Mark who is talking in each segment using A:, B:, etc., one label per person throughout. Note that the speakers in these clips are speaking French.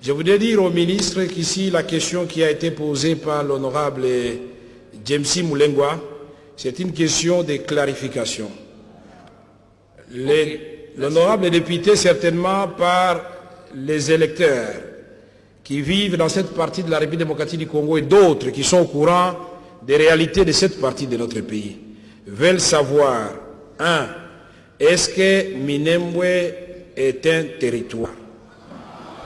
A: Je voudrais dire au ministre qu'ici, la question qui a été posée par l'honorable James Moulengwa, c'est une question de clarification. L'honorable député, certainement par les électeurs qui vivent dans cette partie de la République démocratique du Congo et d'autres qui sont au courant des réalités de cette partie de notre pays, veulent savoir, 1. Est-ce que Minembwe est un territoire?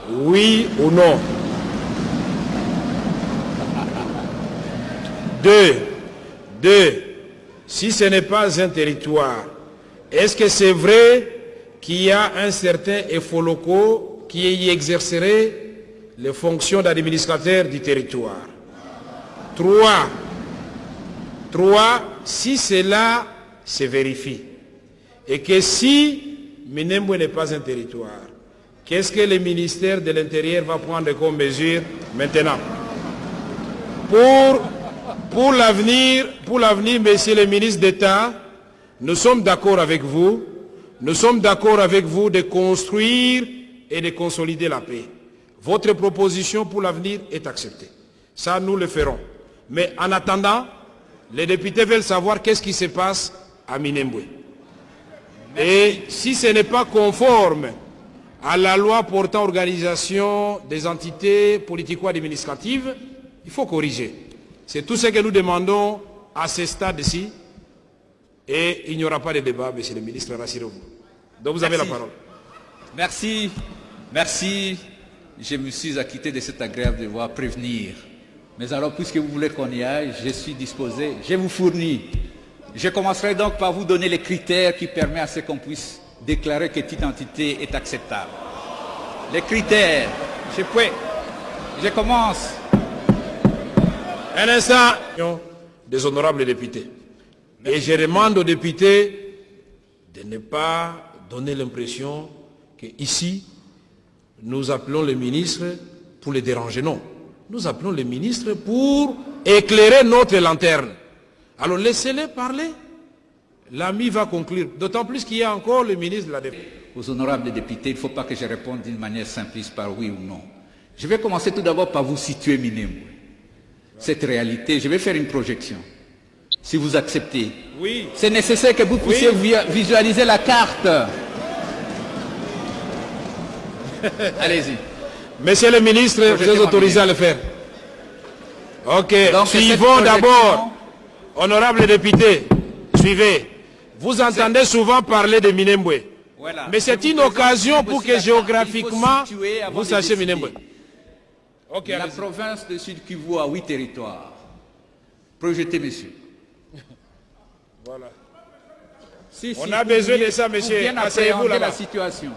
A: Oui ou non? 2. Si ce n'est pas un territoire, est-ce que c'est vrai qu'il y a un certain Efoloko qui y exercerait les fonctions d'administrateur du territoire? 3. Si cela se vérifie, et que si Minembwe n'est pas un territoire, qu'est-ce que le ministère de l'Intérieur va prendre comme mesure maintenant? Pour l'avenir, monsieur le ministre d'État, nous sommes d'accord avec vous. Nous sommes d'accord avec vous de construire et de consolider la paix. Votre proposition pour l'avenir est acceptée. Ça, nous le ferons. Mais en attendant, les députés veulent savoir qu'est-ce qui se passe à Minembwe. Et si ce n'est pas conforme à la loi portant organisation des entités politico-administratives, il faut corriger. C'est tout ce que nous demandons à ce stade-ci. Et il n'y aura pas de débat, monsieur le ministre, rassurez-vous. Donc vous avez la parole.
B: Merci. Je me suis acquitté de cet agréable devoir prévenir. Mais alors, puisque vous voulez qu'on y aille, je suis disposé, je vous fournis. Je commencerai donc par vous donner les critères qui permettent à ce qu'on puisse déclarer que cette identité est acceptable. Les critères, je commence.
A: Un instant, des honorables députés. Et je demande aux députés de ne pas donner l'impression qu'ici, nous appelons le ministre pour les déranger. Non, nous appelons le ministre pour éclairer notre lanterne. Alors laissez-les parler. L'ami va conclure. D'autant plus qu'il y a encore le ministre de la Défense.
B: Aux honorables députés, il ne faut pas que je réponde d'une manière simpliste par oui ou non. Je vais commencer tout d'abord par vous situer Minembwe. Cette réalité, je vais faire une projection. Si vous acceptez,
A: oui.
B: C'est nécessaire que vous puissiez visualiser la carte. Allez-y.
A: Monsieur le ministre, vous êtes autorisé à le faire. Ok,
B: donc,
A: suivons d'abord. Honorable député, suivez. Vous entendez souvent parler de Minembwe.
B: Voilà.
A: Mais c'est une occasion pour que géographiquement, vous sachiez Minembwe. Okay,
B: la province de Sud Kivu a 8 territoires. Projetez, monsieur.
A: Voilà.
B: Si,
A: on a besoin de ça, monsieur.
B: Asseyez-vous la situation.